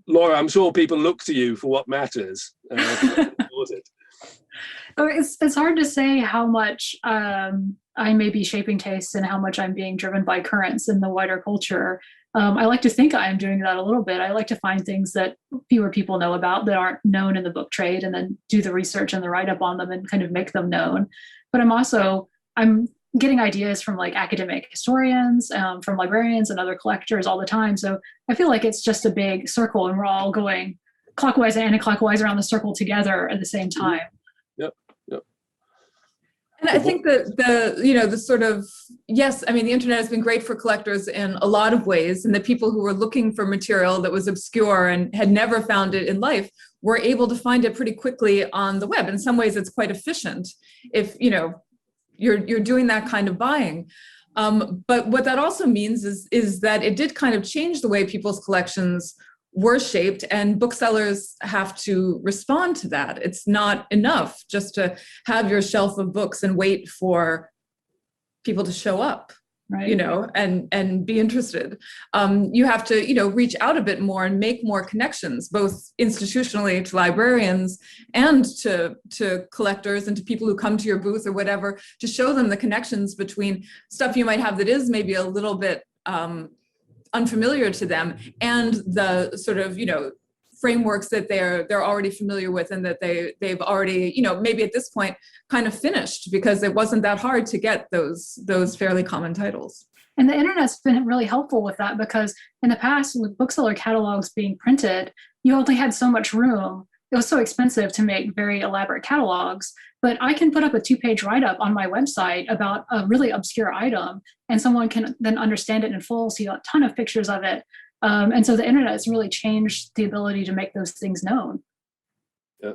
Laura, I'm sure people look to you for what matters. It. It's hard to say how much I may be shaping tastes and how much I'm being driven by currents in the wider culture. I like to think I'm doing that a little bit. I like to find things that fewer people know about that aren't known in the book trade, and then do the research and the write up on them and kind of make them known. But I'm getting ideas from like academic historians, from librarians and other collectors all the time. So I feel like it's just a big circle, and we're all going clockwise and anti-clockwise around the circle together at the same time. Yep. And I think that the sort of, yes, I mean, the internet has been great for collectors in a lot of ways, and the people who were looking for material that was obscure and had never found it in life were able to find it pretty quickly on the web. In some ways, it's quite efficient if, you're doing that kind of buying. But what that also means is that it did kind of change the way people's collections were shaped, and booksellers have to respond to that. It's not enough just to have your shelf of books and wait for people to show up, right? And be interested. You have to, reach out a bit more and make more connections, both institutionally to librarians and to collectors and to people who come to your booth or whatever, to show them the connections between stuff you might have that is maybe a little bit unfamiliar to them, and the sort of frameworks that they're already familiar with, and that they've already maybe at this point kind of finished, because it wasn't that hard to get those fairly common titles. And the internet's been really helpful with that, because in the past, with bookseller catalogs being printed, you only had so much room. It was so expensive to make very elaborate catalogs, but I can put up a 2-page write-up on my website about a really obscure item, and someone can then understand it in full, see a ton of pictures of it. And so the internet has really changed the ability to make those things known. Yeah.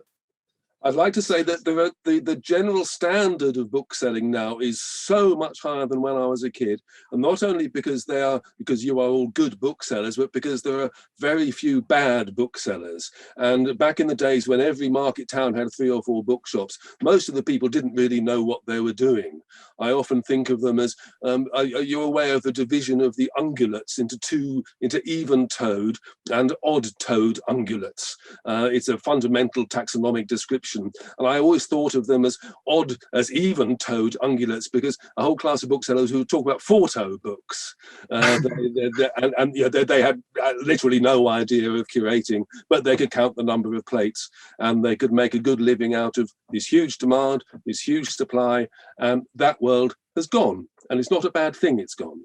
I'd like to say that the general standard of book selling now is so much higher than when I was a kid, and not only because you are all good booksellers, but because there are very few bad booksellers. And back in the days when every market town had 3 or 4 bookshops, most of the people didn't really know what they were doing. I often think of them as, are you aware of the division of the ungulates into even-toed and odd-toed ungulates? It's a fundamental taxonomic description. And I always thought of them as odd, as even-toed ungulates, because a whole class of booksellers who talk about 4-toe books. They had literally no idea of curating, but they could count the number of plates, and they could make a good living out of this huge demand, this huge supply, and that world has gone. And it's not a bad thing it's gone.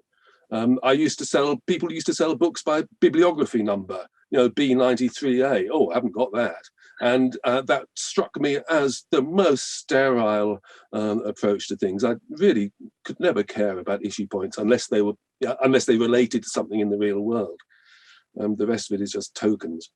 People used to sell books by bibliography number, B93A. Oh, I haven't got that. And that struck me as the most sterile approach to things. I really could never care about issue points unless they related to something in the real world. The rest of it is just tokens.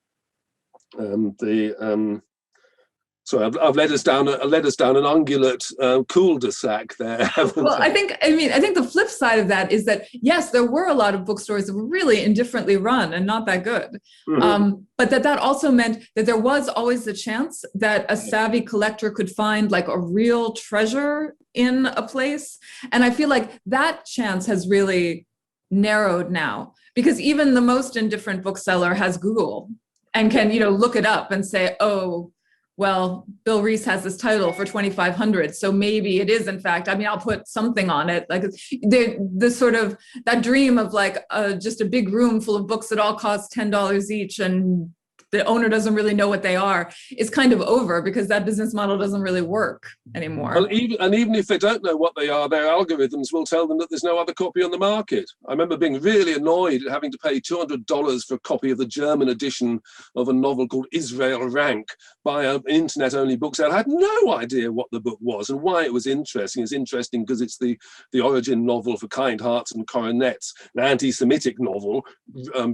Sorry, I've led us down an ungulate cul-de-sac there. Well, I think the flip side of that is that, yes, there were a lot of bookstores that were really indifferently run and not that good. Mm-hmm. But that also meant that there was always the chance that a savvy collector could find like a real treasure in a place. And I feel like that chance has really narrowed now, because even the most indifferent bookseller has Google and can, look it up and say, oh, well, Bill Reese has this title for $2,500, so maybe it is, in fact, I'll put something on it. Like the sort of that dream of like just a big room full of books that all cost $10 each and the owner doesn't really know what they are is kind of over, because that business model doesn't really work anymore. Well, even if they don't know what they are, their algorithms will tell them that there's no other copy on the market. I remember being really annoyed at having to pay $200 for a copy of the German edition of a novel called Israel Rank by an internet-only bookseller. I had no idea what the book was and why it was interesting. It's interesting because it's the origin novel for Kind Hearts and Coronets, an anti-Semitic novel.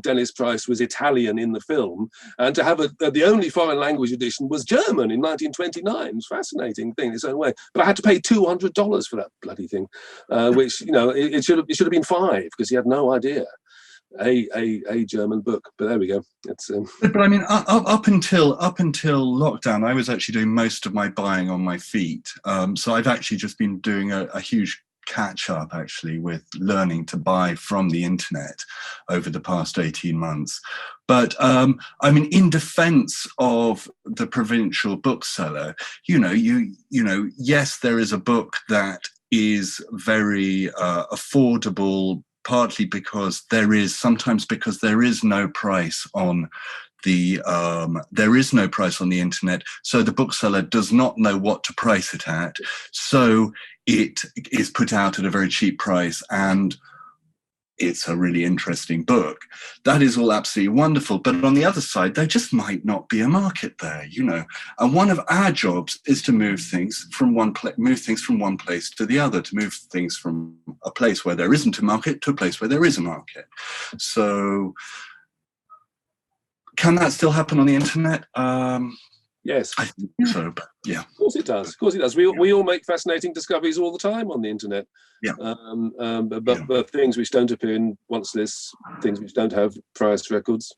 Dennis Price was Italian in the film. And to have the only foreign language edition was German in 1929. It's a fascinating thing in its own way. But I had to pay $200 for that bloody thing, which, it should have been $5, because he had no idea. A German book, but there we go. It's But I mean, up until lockdown, I was actually doing most of my buying on my feet. So I've actually just been doing a huge catch up actually with learning to buy from the internet over the past 18 months. But I mean, in defense of the provincial bookseller, yes, there is a book that is very affordable, partly because sometimes because there is no price on the internet, so the bookseller does not know what to price it at, so it is put out at a very cheap price, and it's a really interesting book. That is all absolutely wonderful, but on the other side, there just might not be a market there, And one of our jobs is to move things from one place to the other, to move things from a place where there isn't a market to a place where there is a market. So, can that still happen on the internet? Yes, I think so. But yeah, of course it does. Of course it does. We all make fascinating discoveries all the time on the internet. Yeah. But things which don't appear in once lists, things which don't have price records.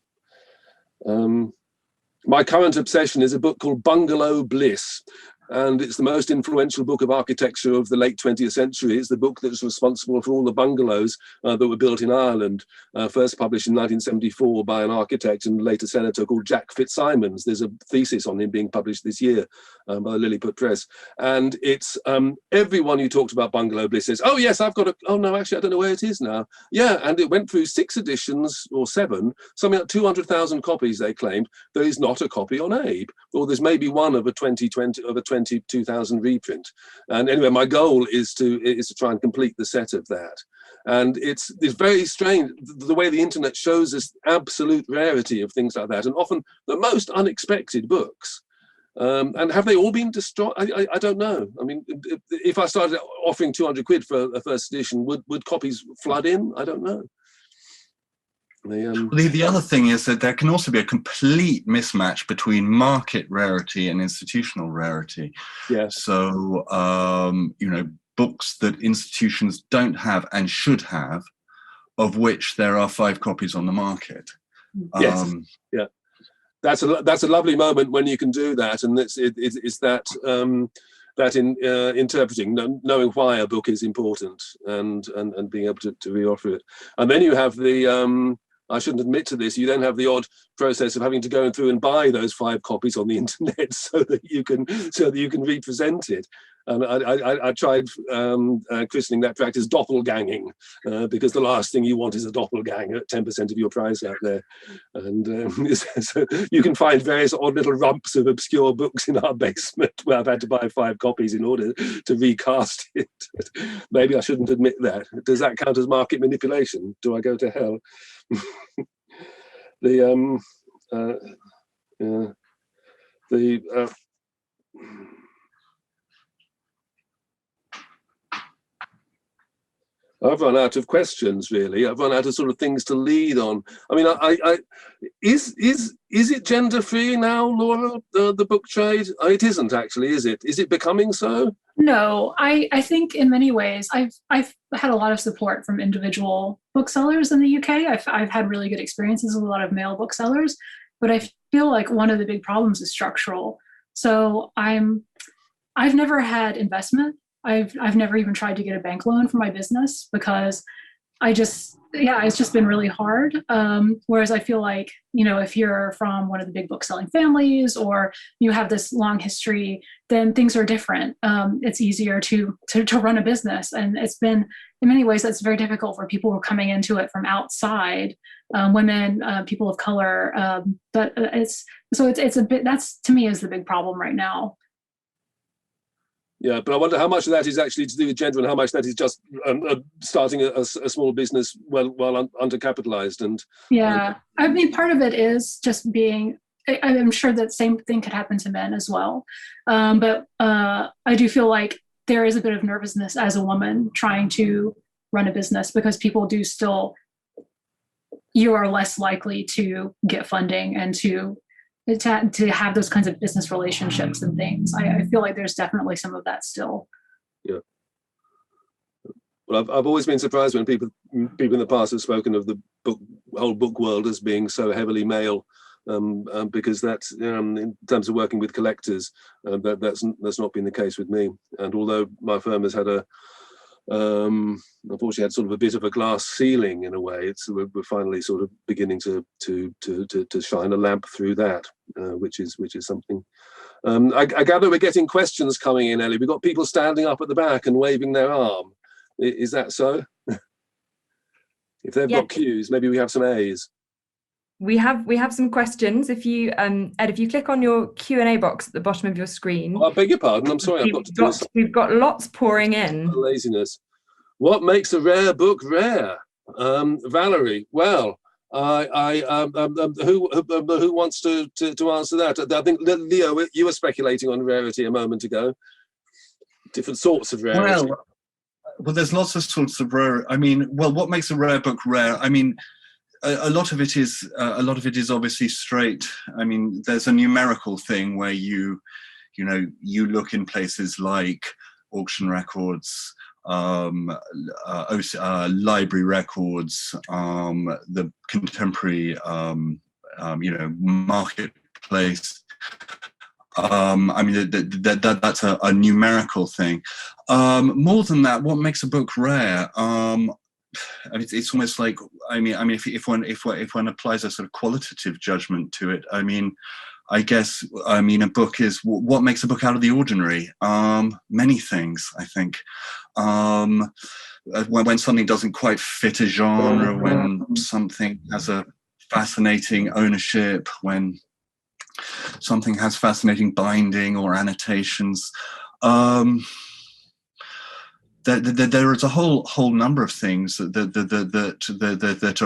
My current obsession is a book called Bungalow Bliss, and it's the most influential book of architecture of the late 20th century. It's the book that's responsible for all the bungalows that were built in Ireland, first published in 1974 by an architect and later senator called Jack Fitzsimons. There's a thesis on him being published this year by Lilliput Press. And it's everyone who talked about Bungalow Bliss says, oh yes, I've got oh no, actually I don't know where it is now. Yeah, and it went through 6 editions or 7, something like 200,000 copies they claimed. There is not a copy on Abe, or there's maybe one of a 22,000 reprint. And anyway, my goal is to try and complete the set of that. And it's very strange the way the internet shows us absolute rarity of things like that, and often the most unexpected books. And have they all been destroyed? I don't know. I mean, if I started offering 200 quid for a first edition, would copies flood in? I don't know. The other thing is that there can also be a complete mismatch between market rarity and institutional rarity. Yes. So, books that institutions don't have and should have, of which there are 5 copies on the market. Yes. Yeah. That's a lovely moment when you can do that, and it's that interpreting, knowing why a book is important, and being able to reoffer it. And then you have the I shouldn't admit to this, you then have the odd process of having to go through and buy those 5 copies on the internet so that you can represent it. And I tried christening that practice doppelganging, because the last thing you want is a doppelganger at 10% of your price out there. And so you can find various odd little rumps of obscure books in our basement where I've had to buy 5 copies in order to recast it. Maybe I shouldn't admit that. Does that count as market manipulation? Do I go to hell? I've run out of questions, really. I've run out of sort of things to lead on. I mean, is it gender free now, Laura? The book trade? It isn't actually, is it? Is it becoming so? No, I think in many ways I've had a lot of support from individual booksellers in the UK. I've had really good experiences with a lot of male booksellers, but I feel like one of the big problems is structural. So I've never had investment. I've never even tried to get a bank loan for my business because it's just been really hard. Whereas I feel like, if you're from one of the big book selling families or you have this long history, then things are different. It's easier to run a business. And it's been, in many ways, that's very difficult for people who are coming into it from outside, women, people of color. But it's a bit, that's to me is the big problem right now. Yeah, but I wonder how much of that is actually to do with gender and how much that is just starting a small business well undercapitalized. And yeah, I mean, part of it is just being. I'm sure that same thing could happen to men as well, but I do feel like there is a bit of nervousness as a woman trying to run a business because people do still. You are less likely to get funding and to have those kinds of business relationships and things. I feel like there's definitely some of that still. Yeah. Well, I've always been surprised when people in the past have spoken of the whole book world as being so heavily male, because that's in terms of working with collectors, that's not been the case with me. And although my firm has had a unfortunately had sort of a bit of a glass ceiling in a way. We're finally sort of beginning to shine a lamp through that, which is something. I gather we're getting questions coming in, Ellie. We've got people standing up at the back and waving their arm. Is that so? If they've got Q's, maybe we have some A's. We have some questions. If you Ed, if you click on your Q&A box at the bottom of your screen. I beg your pardon. I'm sorry. We've got lots pouring in. Laziness. What makes a rare book rare? Valerie. Well, who wants to answer that? I think Leo, you were speculating on rarity a moment ago. Different sorts of rarity. Well, there's lots of sorts of rare. I mean, what makes a rare book rare? I mean, a lot of it is obviously straight. I mean, there's a numerical thing where you look in places like auction records, library records, the contemporary, marketplace. I mean, that's a numerical thing. More than that, what makes a book rare? It's almost like, if one applies a sort of qualitative judgment to it, I guess a book is what makes a book out of the ordinary. Many things, I think. When something doesn't quite fit a genre, when something has a fascinating ownership, when something has fascinating binding or annotations. There is a whole number of things that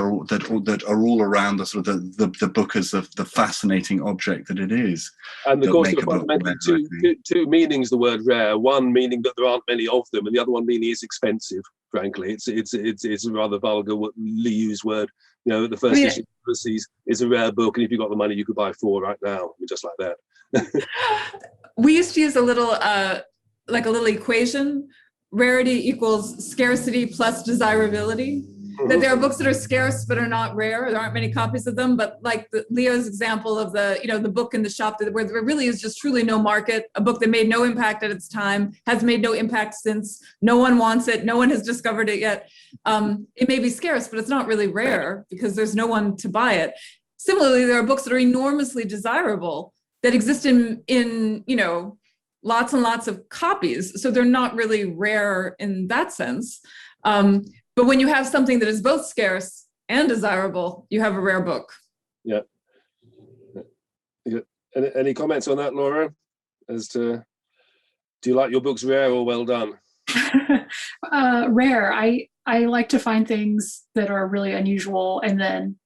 are all around the sort of the book as the fascinating object that it is. And of course, there are fundamentally two meanings. The word rare. One meaning that there aren't many of them, and the other one meaning it's expensive. Frankly, it's a rather vulgarly used word. The first issue of is a rare book, and if you got the money, you could buy 4 right now, just like that. We used to use a little equation. Rarity equals scarcity plus desirability. That there are books that are scarce but are not rare. There aren't many copies of them. But like Leo's example of the book in the shop where there really is just truly no market, a book that made no impact at its time, has made no impact since. No one wants it. No one has discovered it yet. It may be scarce, but it's not really rare because there's no one to buy it. Similarly, there are books that are enormously desirable that exist in lots and lots of copies. So they're not really rare in that sense. But when you have something that is both scarce and desirable, you have a rare book. Yeah. Any comments on that, Laura? As to, do you like your books rare or well done? Rare. I like to find things that are really unusual and then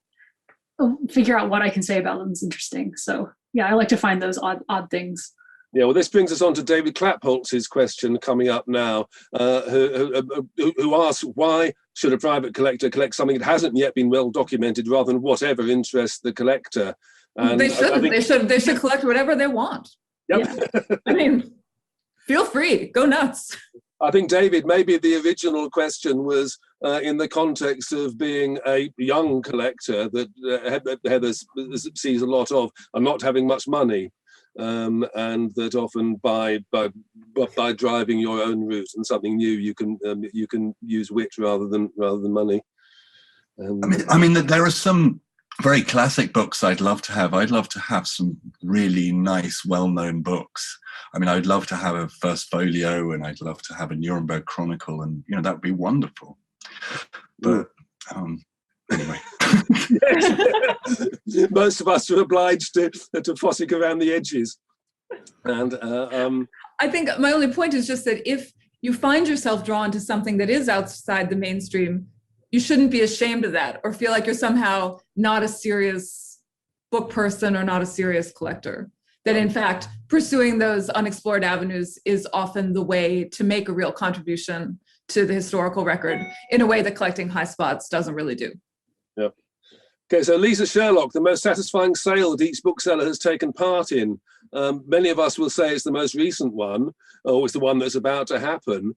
figure out what I can say about them is interesting. So yeah, I like to find those odd things. Yeah, well, this brings us on to David Clapholtz's question coming up now, who asks, why should a private collector collect something that hasn't yet been well documented rather than whatever interests the collector? And they should collect whatever they want. Yep. Yeah. Feel free, go nuts. I think, David, maybe the original question was in the context of being a young collector that Heather sees a lot of and not having much money. And that often by driving your own route and something new, you can use wit rather than money. There are some very classic books I'd love to have. I'd love to have some really nice, well-known books. I'd love to have a First Folio, and I'd love to have a Nuremberg Chronicle, and that would be wonderful. But anyway. Most of us are obliged to fossick around the edges. And I think my only point is just that if you find yourself drawn to something that is outside the mainstream, you shouldn't be ashamed of that or feel like you're somehow not a serious book person or not a serious collector. That in fact, pursuing those unexplored avenues is often the way to make a real contribution to the historical record in a way that collecting high spots doesn't really do. Yeah. Okay, so Lisa Sherlock, the most satisfying sale that each bookseller has taken part in. Many of us will say it's the most recent one, or it's the one that's about to happen,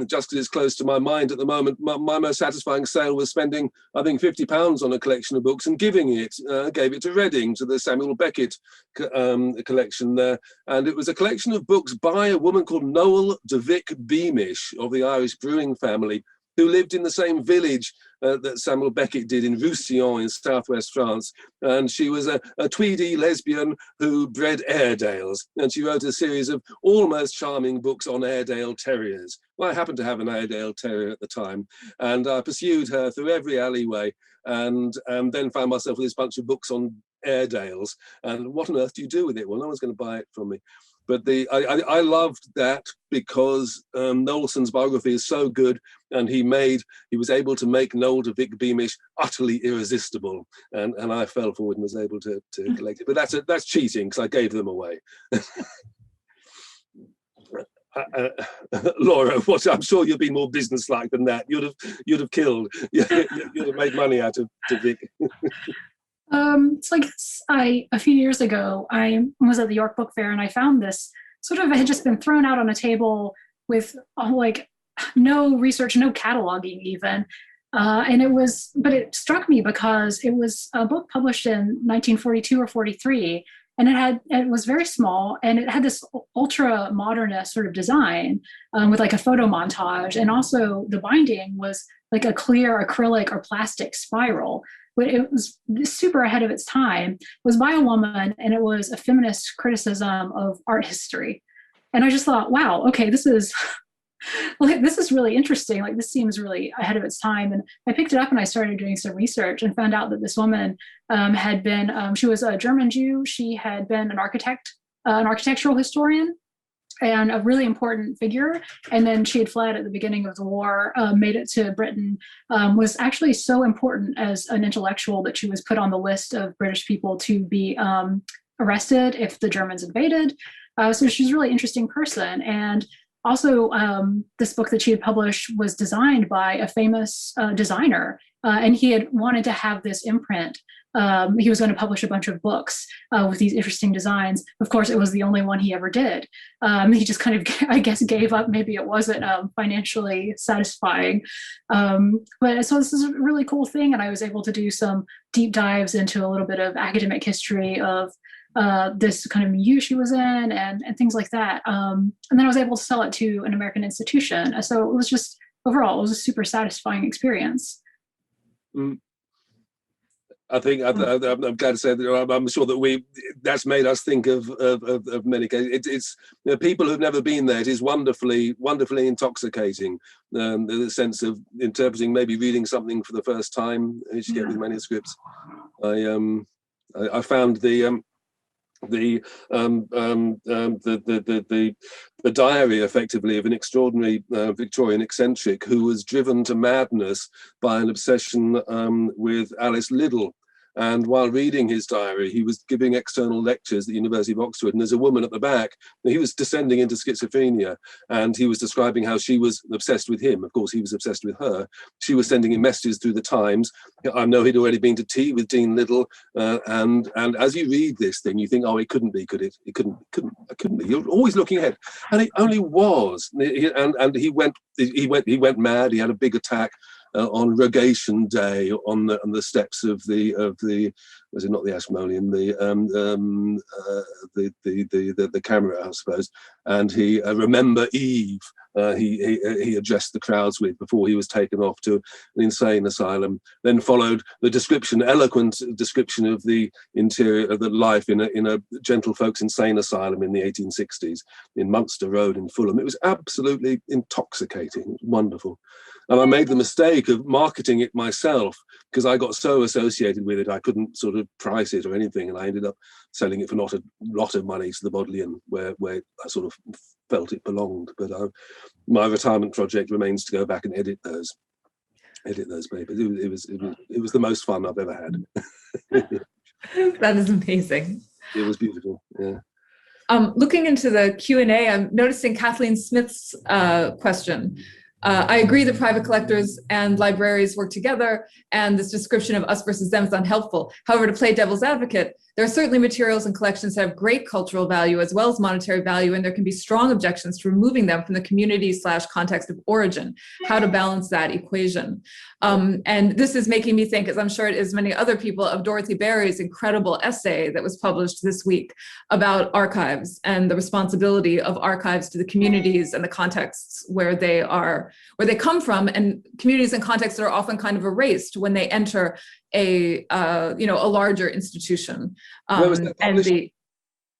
just because it's close to my mind at the moment. My most satisfying sale was spending, I think, £50 on a collection of books and gave it to Reading, to the Samuel Beckett collection there. And it was a collection of books by a woman called Noel de Vic Beamish of the Irish brewing family, who lived in the same village that Samuel Beckett did in Roussillon in southwest France. And she was a Tweedy lesbian who bred Airedales. And she wrote a series of almost charming books on Airedale terriers. Well, I happened to have an Airedale terrier at the time. And I pursued her through every alleyway and then found myself with this bunch of books on Airedales. And what on earth do you do with it? Well, no one's going to buy it from me. But I loved that because Knowlson's biography is so good, and he was able to make Noel de Vic Beamish utterly irresistible, and I fell forward and was able to collect it. But that's cheating, because I gave them away. Laura, I'm sure you'd be more businesslike than that. You'd have killed. You'd have made money out of de Vic. It's like a few years ago, I was at the York Book Fair and I found this it had just been thrown out on a table with like no research, no cataloging even. But it struck me because it was a book published in 1942 or 43, and it was very small, and it had this ultra modernist sort of design with like a photo montage, and also the binding was like a clear acrylic or plastic spiral. But it was super ahead of its time. It was by a woman, and it was a feminist criticism of art history. And I just thought, wow, okay, this is really interesting. Like, this seems really ahead of its time. And I picked it up and I started doing some research and found out that this woman had been, she was a German Jew. She had been an architect, an architectural historian, and a really important figure. And then she had fled at the beginning of the war, made it to Britain, was actually so important as an intellectual that she was put on the list of British people to be arrested if the Germans invaded. So she's a really interesting person. And also, this book that she had published was designed by a famous designer, and he had wanted to have this imprint. He was going to publish a bunch of books with these interesting designs. Of course, it was the only one he ever did. He just kind of, I guess, gave up. Maybe it wasn't financially satisfying. But so this is a really cool thing. And I was able to do some deep dives into a little bit of academic history of this kind of milieu she was in and things like that. And then I was able to sell it to an American institution. So it was just, overall, it was a super satisfying experience. Mm. I think I'm glad to say that I'm sure that that's made us think of many cases. It's people who've never been there. It is wonderfully intoxicating. The sense of interpreting, maybe reading something for the first time, as you get with manuscripts. I found the diary, effectively, of an extraordinary Victorian eccentric who was driven to madness by an obsession with Alice Liddell. And while reading his diary, he was giving external lectures at the University of Oxford, and there's a woman at the back. He was descending into schizophrenia, and he was describing how she was obsessed with him. Of course, he was obsessed with her. She was sending him messages through the Times. I know he'd already been to tea with Dean Liddell, and as you read this thing, you think, oh, it couldn't be, could it? It couldn't be. You're always looking ahead, and it only was. And he went mad. He had a big attack on Rogation Day on the steps of the was it not the Ashmolean, the camera, I suppose, and he Remember Eve. He addressed the crowds with before he was taken off to an insane asylum. Then followed the eloquent description of the interior of the life in a gentlefolks insane asylum in the 1860s in Munster Road in Fulham. It was absolutely intoxicating. It was wonderful. And I made the mistake of marketing it myself because I got so associated with it, I couldn't sort of price it or anything. And I ended up selling it for not a lot of money to the Bodleian, where I sort of felt it belonged. But my retirement project remains to go back and edit those papers. It was the most fun I've ever had. That is amazing. It was beautiful. Yeah. Looking into the Q&A, I'm noticing Kathleen Smith's question. I agree that private collectors and libraries work together, and this description of us versus them is unhelpful. However, to play devil's advocate, there are certainly materials and collections that have great cultural value as well as monetary value, and there can be strong objections to removing them from the community/context of origin. How to balance that equation. And this is making me think, as I'm sure it is many other people, of Dorothy Berry's incredible essay that was published this week about archives and the responsibility of archives to the communities and the contexts where they come from, and communities and contexts that are often kind of erased when they enter a larger institution.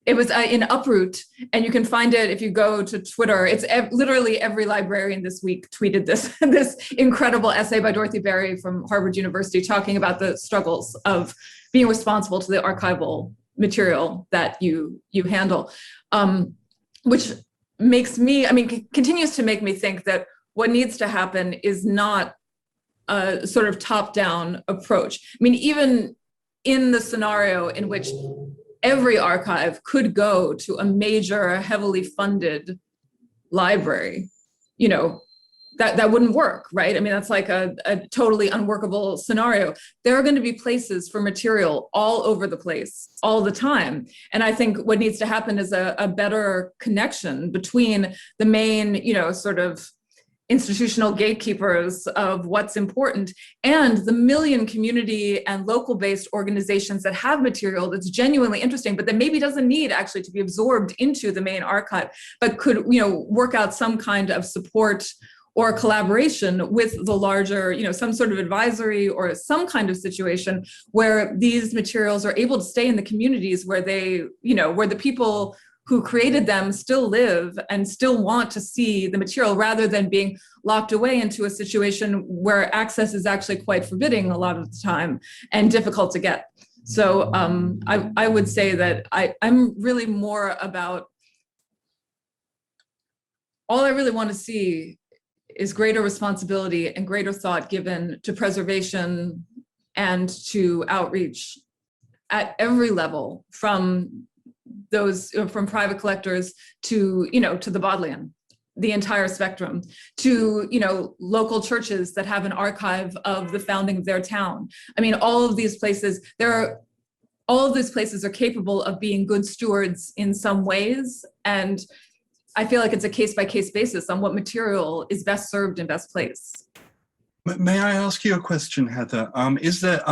It was in Uproot, and you can find it if you go to Twitter. It's literally every librarian this week tweeted this incredible essay by Dorothy Berry from Harvard University talking about the struggles of being responsible to the archival material that you handle, which continues to make me think that what needs to happen is not a sort of top-down approach. I mean, even in the scenario in which every archive could go to a major, heavily funded library, that wouldn't work, right? I mean, that's like a totally unworkable scenario. There are going to be places for material all over the place, all the time. And I think what needs to happen is a better connection between the main, sort of institutional gatekeepers of what's important and the million community and local based organizations that have material that's genuinely interesting, but that maybe doesn't need actually to be absorbed into the main archive, but could, work out some kind of support or collaboration with the larger, some sort of advisory or some kind of situation where these materials are able to stay in the communities where they, where the people who created them still live and still want to see the material, rather than being locked away into a situation where access is actually quite forbidding a lot of the time and difficult to get. So I would say that I'm really more about, all I really want to see is greater responsibility and greater thought given to preservation and to outreach at every level, from private collectors to the Bodleian, the entire spectrum, to local churches that have an archive of the founding of their town. I mean, all of these places are capable of being good stewards in some ways, and I feel like it's a case-by-case basis on what material is best served and best placed. May I ask you a question, Heather? Is there,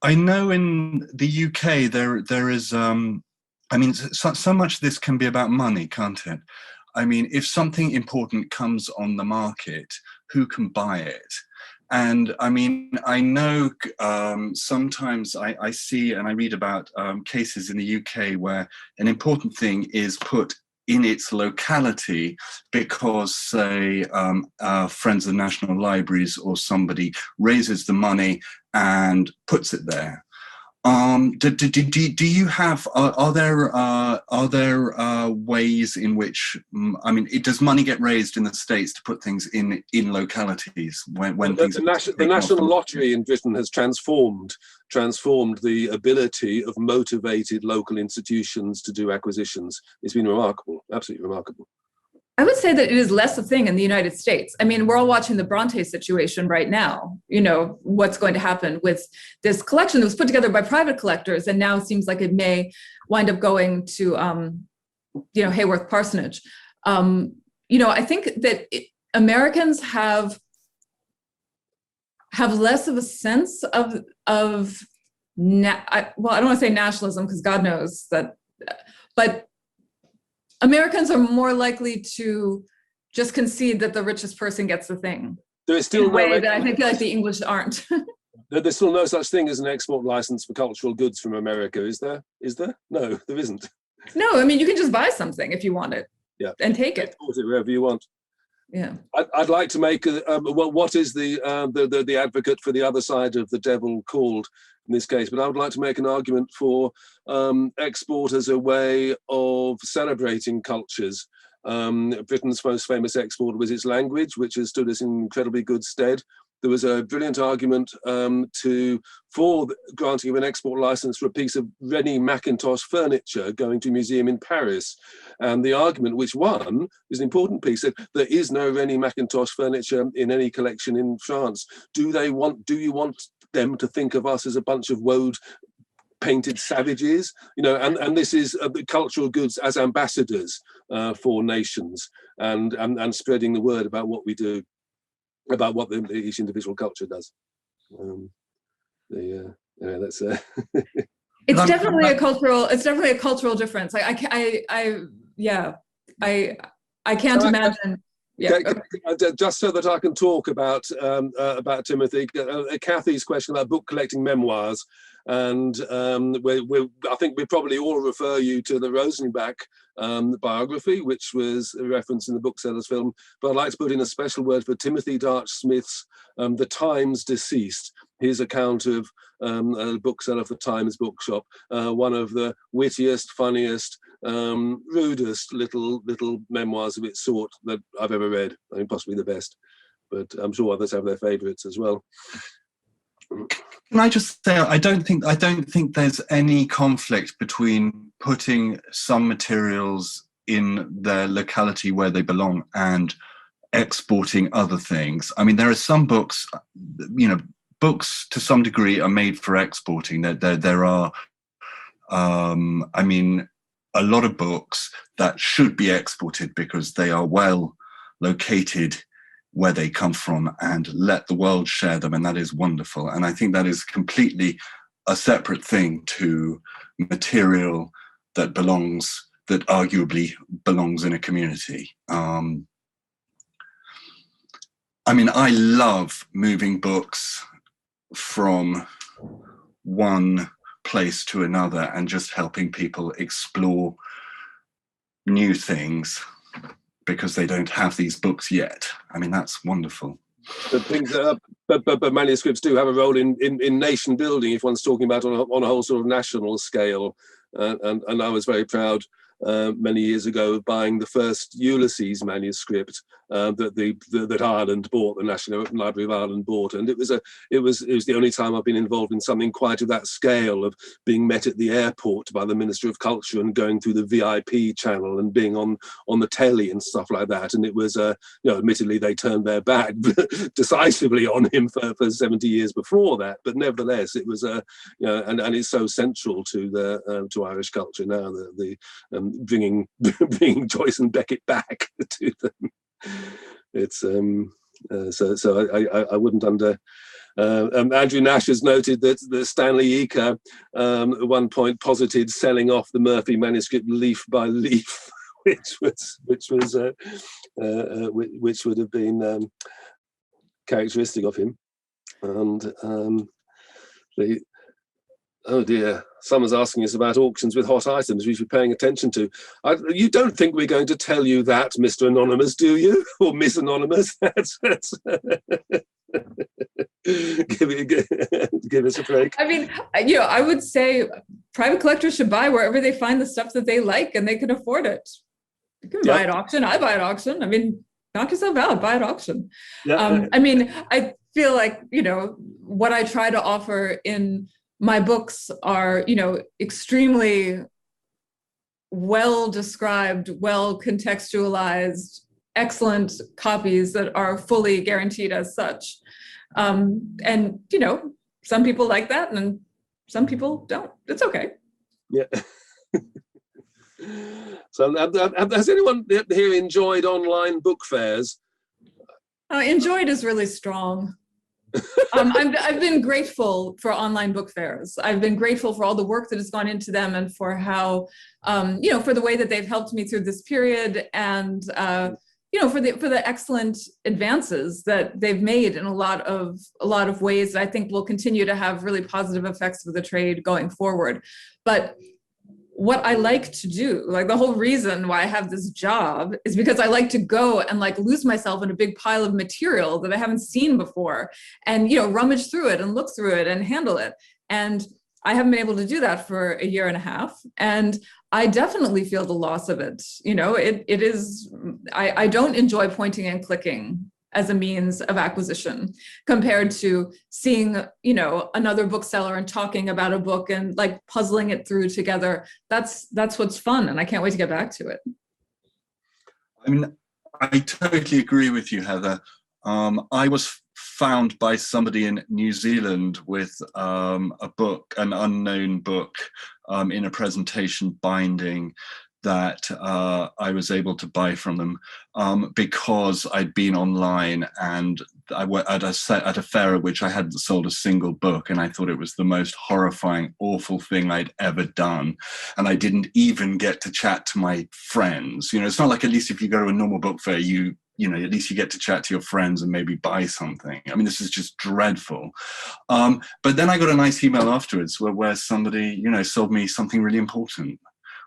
I know in the UK there is, so much of this can be about money, can't it? I mean, if something important comes on the market, who can buy it? And I mean, I know sometimes I see and I read about cases in the UK where an important thing is put in its locality because, say, Friends of National Libraries or somebody raises the money and puts it there. Do you have? Are there ways in which does money get raised in the States to put things in localities when things? The National Lottery in Britain has transformed the ability of motivated local institutions to do acquisitions. It's been remarkable, absolutely remarkable. I would say that it is less a thing in the United States. I mean, we're all watching the Bronte situation right now. What's going to happen with this collection that was put together by private collectors, and now seems like it may wind up going to, Haworth Parsonage. I think that Americans have less of a sense of I don't want to say nationalism, because God knows that, but Americans are more likely to just concede that the richest person gets the thing. There is still in a way that I feel like the English aren't. There's still no such thing as an export license for cultural goods from America, is there? Is there? No, there isn't. No, I mean, you can just buy something if you want it, and take it. Export it wherever you want. Yeah. I'd like to make what is the advocate for the other side of the devil called in this case, but I would like to make an argument for export as a way of celebrating cultures. Britain's most famous export was its language, which has stood us in incredibly good stead. There was a brilliant argument for granting of an export license for a piece of Rennie Mackintosh furniture going to a museum in Paris. And the argument, which won, is an important piece, that there is no Rennie Mackintosh furniture in any collection in France. Do you want them to think of us as a bunch of woad painted savages, and this is cultural goods as ambassadors for nations, and spreading the word about what we do, about what each individual culture does. That's it's definitely a cultural difference. Like I can't imagine. Yeah. Just so that I can talk about Timothy, Kathy's question about book collecting memoirs, and I think we probably all refer you to the Rosenbach biography, which was referenced in the Booksellers film. But I'd like to put in a special word for Timothy Darch Smith's The Times Deceased, his account of a bookseller for Times Bookshop, one of the wittiest, funniest, rudest little memoirs of its sort that I've ever read. I mean, possibly the best, but I'm sure others have their favourites as well. Can I just say, I don't think there's any conflict between putting some materials in their locality where they belong and exporting other things. I mean, there are some books, books to some degree are made for exporting. There are, I mean, a lot of books that should be exported because they are well located where they come from and let the world share them, and that is wonderful. And I think that is completely a separate thing to material that arguably belongs in a community. I mean, I love moving books from one place to another and just helping people explore new things because they don't have these books yet. I mean, that's wonderful. But manuscripts do have a role in nation building if one's talking about on a whole sort of national scale. And I was very proud many years ago of buying the first Ulysses manuscript that Ireland bought, the National Library of Ireland bought, and it was the only time I've been involved in something quite of that scale, of being met at the airport by the Minister of Culture and going through the VIP channel and being on the telly and stuff like that. And it was admittedly they turned their back decisively on him for 70 years before that, but nevertheless it was and it's so central to Irish culture now, the bringing Joyce and Beckett back to them. It's so I wouldn't under. Andrew Nash has noted that Stanley Ika at one point posited selling off the Murphy manuscript leaf by leaf, which would have been characteristic of him. And oh dear, someone's asking us about auctions with hot items we should be paying attention to. You don't think we're going to tell you that, Mr. Anonymous, do you? Or Miss Anonymous? Give us a break. I mean, I would say private collectors should buy wherever they find the stuff that they like and they can afford it. You can buy at auction. I buy at auction. I mean, knock yourself out, buy at auction. Yeah. I mean, I feel like, what I try to offer in my books are, extremely well described, well contextualized, excellent copies that are fully guaranteed as such. And, some people like that and some people don't. It's okay. Yeah. So has anyone here enjoyed online book fairs? Enjoyed is really strong. I've been grateful for online book fairs. I've been grateful for all the work that has gone into them and for how, for the way that they've helped me through this period, and for the excellent advances that they've made in a lot of ways that I think will continue to have really positive effects for the trade going forward. But what I like to do, like the whole reason why I have this job, is because I like to go and lose myself in a big pile of material that I haven't seen before, and rummage through it and look through it and handle it. And I haven't been able to do that for a year and a half, and I definitely feel the loss of it. It is, I don't enjoy pointing and clicking as a means of acquisition compared to seeing, another bookseller and talking about a book and puzzling it through together. That's what's fun, and I can't wait to get back to it. I mean, I totally agree with you, Heather. I was found by somebody in New Zealand with a book, an unknown book, in a presentation binding that I was able to buy from them because I'd been online and I went at a fair at which I hadn't sold a single book, and I thought it was the most horrifying, awful thing I'd ever done. And I didn't even get to chat to my friends. You know, it's not like, at least if you go to a normal book fair, you know, at least you get to chat to your friends and maybe buy something. I mean, this is just dreadful. But then I got a nice email afterwards where somebody, you know, sold me something really important,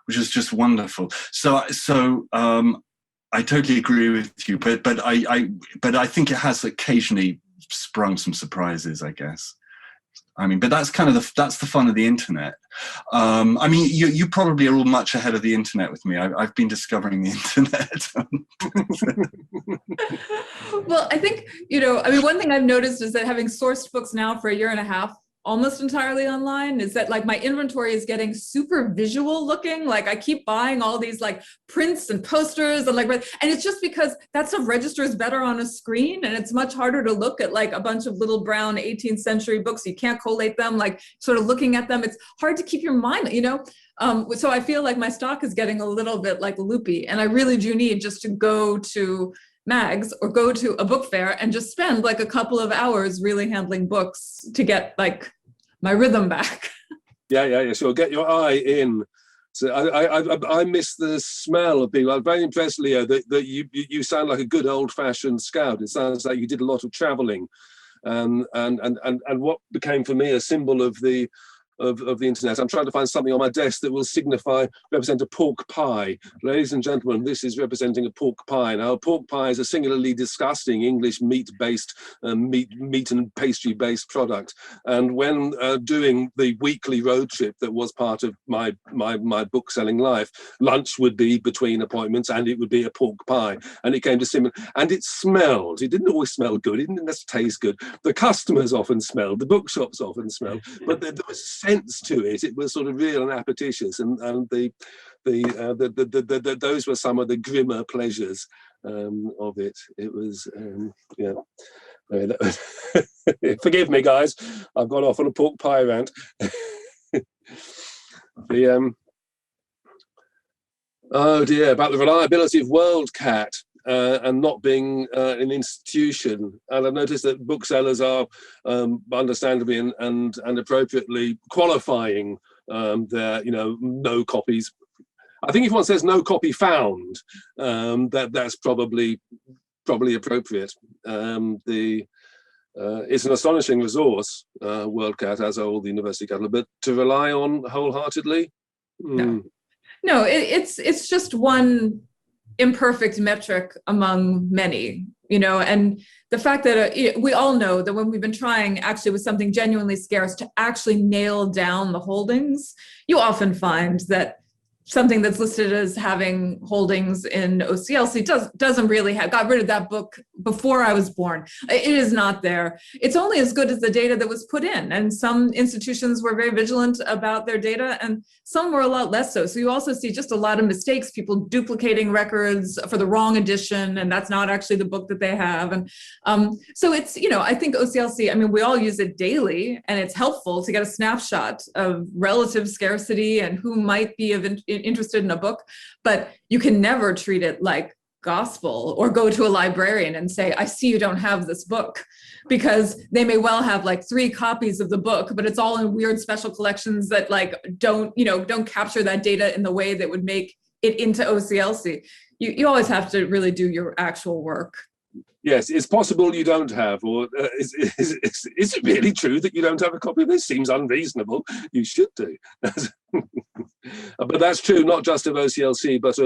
which is just wonderful. So I totally agree with you, but I think it has occasionally sprung some surprises, I guess. I mean, but that's kind of that's the fun of the internet. I mean, you probably are all much ahead of the internet with me. I've been discovering the internet. Well, I think, you know, I mean, one thing I've noticed is that having sourced books now for 1.5 years, almost entirely online, is that like my inventory is getting super visual looking. Like I keep buying all these like prints and posters and and it's just because that stuff registers better on a screen, and it's much harder to look at like a bunch of little brown 18th century books. You can't collate them, like sort of looking at them. It's hard to keep your mind, you know? So I feel like my stock is getting a little bit like loopy, and I really do need just to go to mags or go to a book fair and just spend like a couple of hours really handling books to get like my rhythm back. Yeah. So get your eye in. So I miss the smell of people. I'm very impressed, Leo, that you sound like a good old-fashioned scout. It sounds like you did a lot of traveling, and what became for me a symbol of the internet. I'm trying to find something on my desk that will represent a pork pie. Ladies and gentlemen, this is representing a pork pie. Now, a pork pie is a singularly disgusting English meat-based, meat and pastry-based product. And when doing the weekly road trip that was part of my book-selling life, lunch would be between appointments, and it would be a pork pie. And it came to similar, and it smelled. It didn't always smell good. It didn't necessarily taste good. The customers often smelled. The bookshops often smelled. But there was sense to it. It was sort of real and apetitious, and those were some of the grimmer pleasures of it. It was yeah. Forgive me, guys. I've gone off on a pork pie rant. Oh dear, about the reliability of WorldCat. And not being an institution. And I've noticed that booksellers are understandably and appropriately qualifying their, you know, no copies. I think if one says no copy found, that's probably appropriate. It's an astonishing resource, WorldCat, as are all the university catalog, but to rely on wholeheartedly? No, it's just one imperfect metric among many, you know, and the fact that we all know that when we've been trying actually with something genuinely scarce to actually nail down the holdings, you often find that something that's listed as having holdings in OCLC doesn't really have, got rid of that book before I was born. It is not there. It's only as good as the data that was put in. And some institutions were very vigilant about their data, and some were a lot less so. So you also see just a lot of mistakes, people duplicating records for the wrong edition, and that's not actually the book that they have. And so it's, you know, I think OCLC, I mean, we all use it daily, and it's helpful to get a snapshot of relative scarcity and who might be interested in a book, but you can never treat it like gospel or go to a librarian and say, I see you don't have this book, because they may well have like 3 copies of the book, but it's all in weird special collections that like don't capture that data in the way that would make it into OCLC. You always have to really do your actual work. Yes, it's possible you don't have, or is it really true that you don't have a copy of this? Seems unreasonable. You should do. But that's true not just of OCLC, but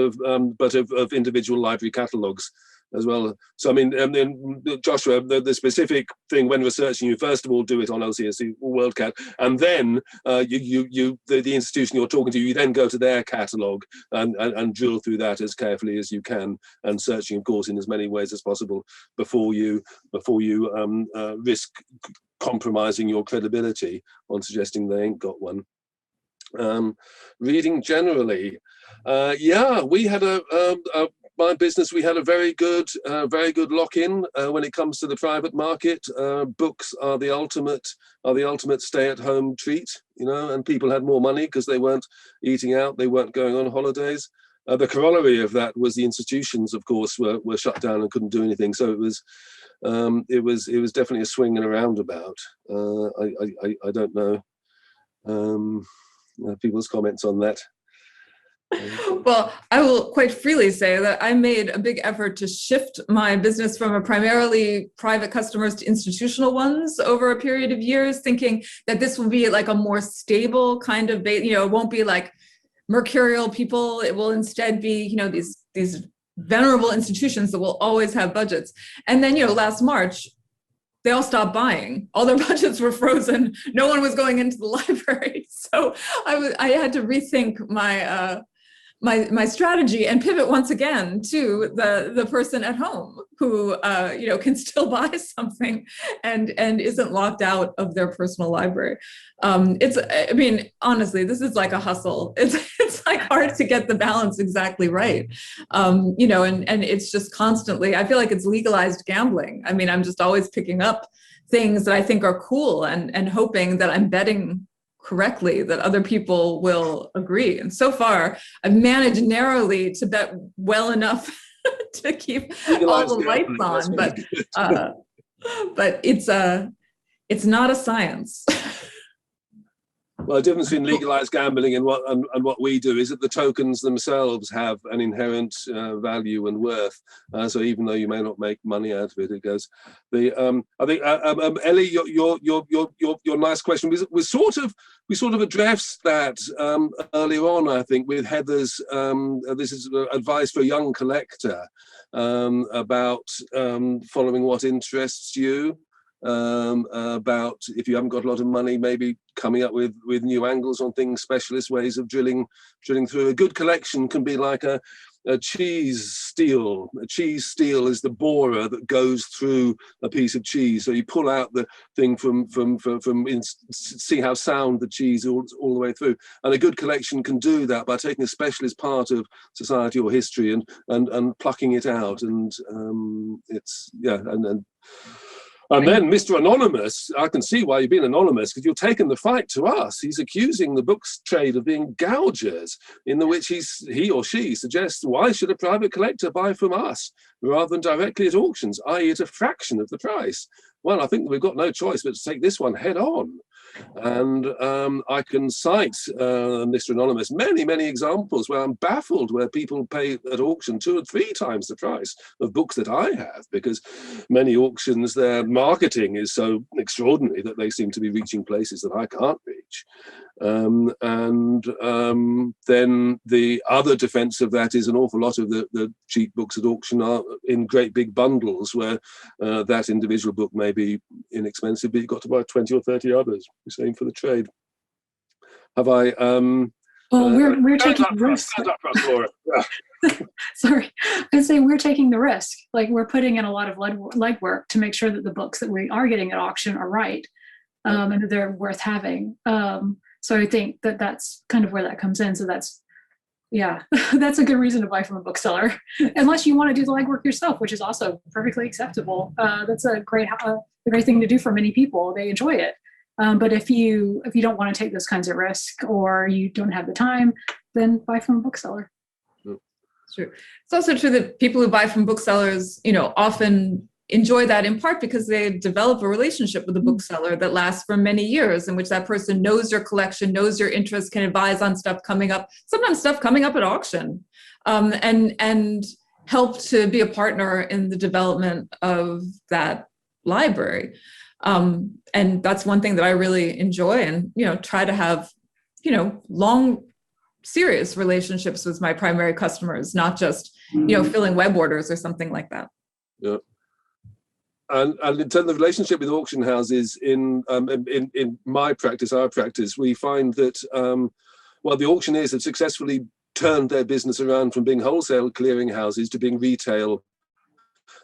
of individual library catalogues as well. So I mean, Joshua, the specific thing when researching, you first of all do it on OCLC WorldCat, and then the institution you're talking to, you then go to their catalogue and drill through that as carefully as you can, and searching, of course, in as many ways as possible before you risk compromising your credibility on suggesting they ain't got one. Reading generally, we had a my business, we had a very good lock-in when it comes to the private market. Books are the ultimate stay-at-home treat, you know, and people had more money because they weren't eating out, they weren't going on holidays. The corollary of that was the institutions, of course, were shut down and couldn't do anything. So it was definitely a swing and a roundabout. I don't know people's comments on that. Well, I will quite freely say that I made a big effort to shift my business from a primarily private customers to institutional ones over a period of years, thinking that this will be like a more stable kind of, you know, it won't be like mercurial people. It will instead be, you know, these venerable institutions that will always have budgets. And then, you know, last March, they all stopped buying. All their budgets were frozen. No one was going into the library. So I had to rethink my strategy and pivot once again to the person at home who you know, can still buy something and isn't locked out of their personal library. I mean, honestly, this is like a hustle. It's like hard to get the balance exactly right. You know, and it's just constantly, I feel like it's legalized gambling. I mean, I'm just always picking up things that I think are cool and hoping that I'm betting correctly, that other people will agree. And so far, I've managed narrowly to bet well enough to keep all the lights on, but it's not a science. Well, the difference between legalized gambling and what we do is that the tokens themselves have an inherent value and worth. So even though you may not make money out of it, it goes. I think Ellie, your nice question was we sort of addressed that earlier on. I think with Heather's this is advice for a young collector about following what interests you. About if you haven't got a lot of money, maybe coming up with new angles on things, specialist ways of drilling through. A good collection can be like a cheese steel. A cheese steel is the borer that goes through a piece of cheese. So you pull out the thing from see how sound the cheese all the way through. And a good collection can do that by taking a specialist part of society or history and plucking it out. And And then Mr. Anonymous, I can see why you've been anonymous, because you've taken the fight to us. He's accusing the books trade of being gougers, in the which he or she suggests, why should a private collector buy from us rather than directly at auctions, i.e. at a fraction of the price? Well, I think we've got no choice but to take this one head on. And I can cite, Mr. Anonymous, many examples where I'm baffled where people pay at auction 2 or 3 times the price of books that I have, because many auctions, their marketing is so extraordinary that they seem to be reaching places that I can't reach. Then the other defense of that is an awful lot of the cheap books at auction are in great big bundles where that individual book may be inexpensive, but you've got to buy 20 or 30 others. Same for the trade. Have I? Well, we're taking risks. Stand up for us, Laura. Sorry, I say we're taking the risk. Like, we're putting in a lot of legwork to make sure that the books that we are getting at auction are right, and that they're worth having. So I think that's kind of where that comes in. So that's a good reason to buy from a bookseller, unless you want to do the legwork yourself, which is also perfectly acceptable. That's a great thing to do for many people. They enjoy it. But if you don't want to take those kinds of risks, or you don't have the time, then buy from a bookseller. True. It's also true that people who buy from booksellers, you know, often enjoy that in part because they develop a relationship with a bookseller that lasts for many years, in which that person knows your collection, knows your interests, can advise on stuff coming up, sometimes stuff coming up at auction, and help to be a partner in the development of that library. And that's one thing that I really enjoy, and, you know, try to have, you know, long, serious relationships with my primary customers, not just, you know, filling web orders or something like that. Yeah. And in terms of relationship with auction houses, in my practice, our practice, we find that, the auctioneers have successfully turned their business around from being wholesale clearing houses to being retail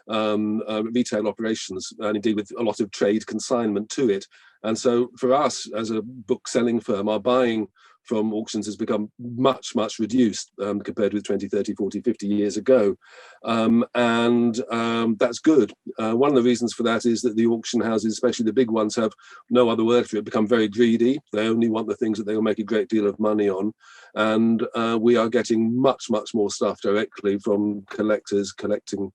operations, and indeed with a lot of trade consignment to it. And so for us as a book selling firm, our buying from auctions has become much, much reduced compared with 20, 30, 40, 50 years ago. That's good. One of the reasons for that is that the auction houses, especially the big ones, have no other word for it, become very greedy. They only want the things that they will make a great deal of money on. And we are getting much, much more stuff directly from collectors, collections,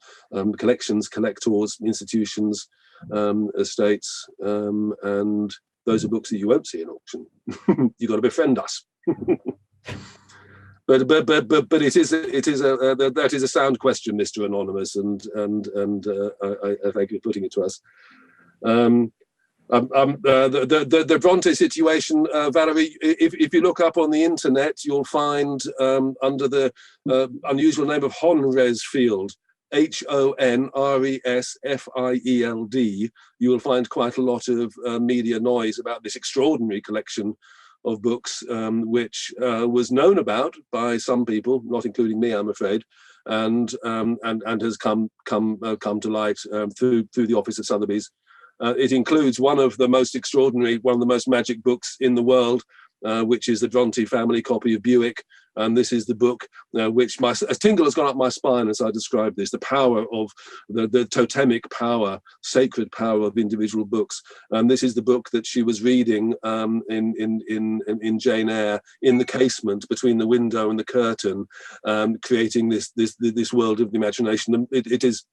collectors, institutions, estates, and those are books that you won't see in auction. You've got to befriend us. But it is that is a sound question, Mr. Anonymous, and I thank you for putting it to us. The Bronte situation, Valerie, if you look up on the internet, you'll find under the unusual name of Honresfield, Honresfield, you will find quite a lot of media noise about this extraordinary collection of books, which was known about by some people, not including me, I'm afraid, and has come to light through the office of Sotheby's. It includes one of the most magic books in the world, which is the Bronte family copy of Buick. And this is the book which a tingle has gone up my spine as I describe this, the power of the totemic power, sacred power of individual books. And this is the book that she was reading in Jane Eyre, in the casement between the window and the curtain, creating this world of the imagination. And it is,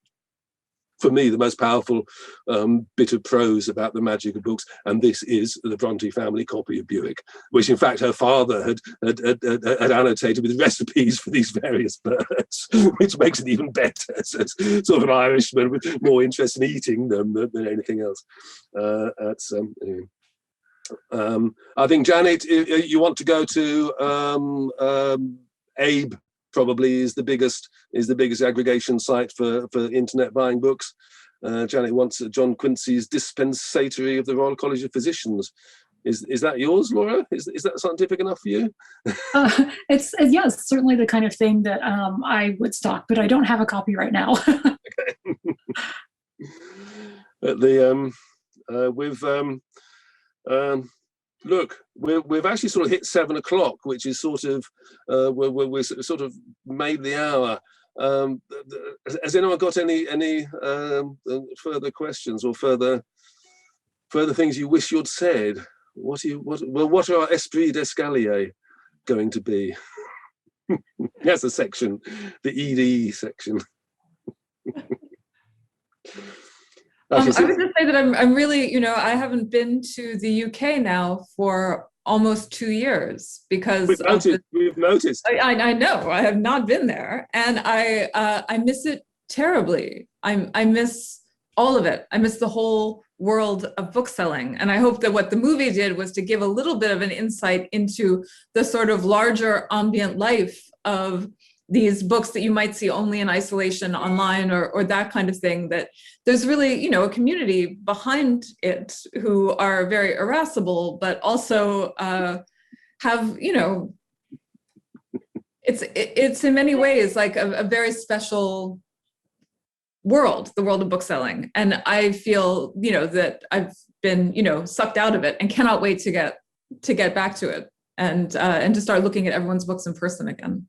for me, the most powerful bit of prose about the magic of books, and this is the Bronte family copy of Buick, which in fact her father had annotated with recipes for these various birds, which makes it even better. So it's sort of an Irishman with more interest in eating them than anything else. Anyway. I think, Janet, you want to go to Abe. Probably is the biggest aggregation site for internet buying books. Janet wants John Quincy's Dispensatory of the Royal College of Physicians. Is that yours, Laura? Is that scientific enough for you? It's certainly the kind of thing that I would stock, but I don't have a copy right now. Okay. Look, we've actually sort of hit 7 o'clock, which is sort of we're sort of made the hour. Has anyone got any further questions or further things you wish you'd said? What are our esprit d'escalier going to be? That's a section, the ED section. I would just say that I'm really, I haven't been to the UK now for almost 2 years because we've noticed. I know I have not been there, and I miss it terribly. I miss all of it. I miss the whole world of bookselling, and I hope that what the movie did was to give a little bit of an insight into the sort of larger ambient life of these books that you might see only in isolation online or that kind of thing, that there's really, a community behind it who are very irascible, but also have, it's in many ways like a very special world, the world of bookselling. And I feel, that I've been, sucked out of it and cannot wait to get back to it and to start looking at everyone's books in person again.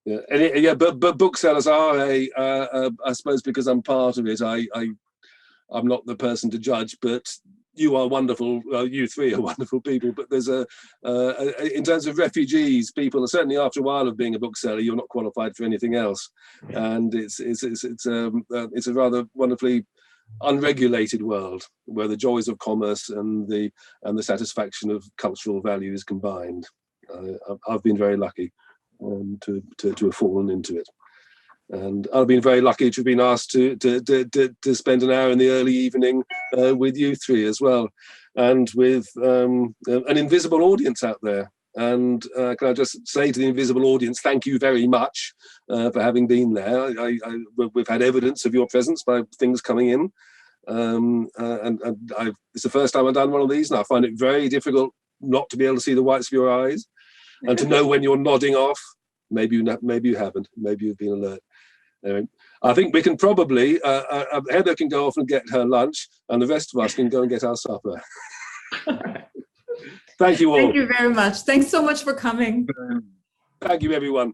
But booksellers are I suppose because I'm part of it, I'm not the person to judge, but you are wonderful. You three are wonderful people. But there's in terms of refugees, people are certainly, after a while of being a bookseller, you're not qualified for anything else, and it's a rather wonderfully unregulated world where the joys of commerce and the satisfaction of cultural values combined. I've been very lucky to have fallen into it, and I've been very lucky to have been asked to spend an hour in the early evening with you three as well, and with an invisible audience out there. And can I just say to the invisible audience, thank you very much for having been there. We've had evidence of your presence by things coming in, and it's the first time I've done one of these, and I find it very difficult not to be able to see the whites of your eyes and to know when you're nodding off. Maybe you haven't. Maybe you've been alert. Anyway, I think we can probably, Heather can go off and get her lunch, and the rest of us can go and get our supper. Thank you all. Thank you very much. Thanks so much for coming. Thank you, everyone.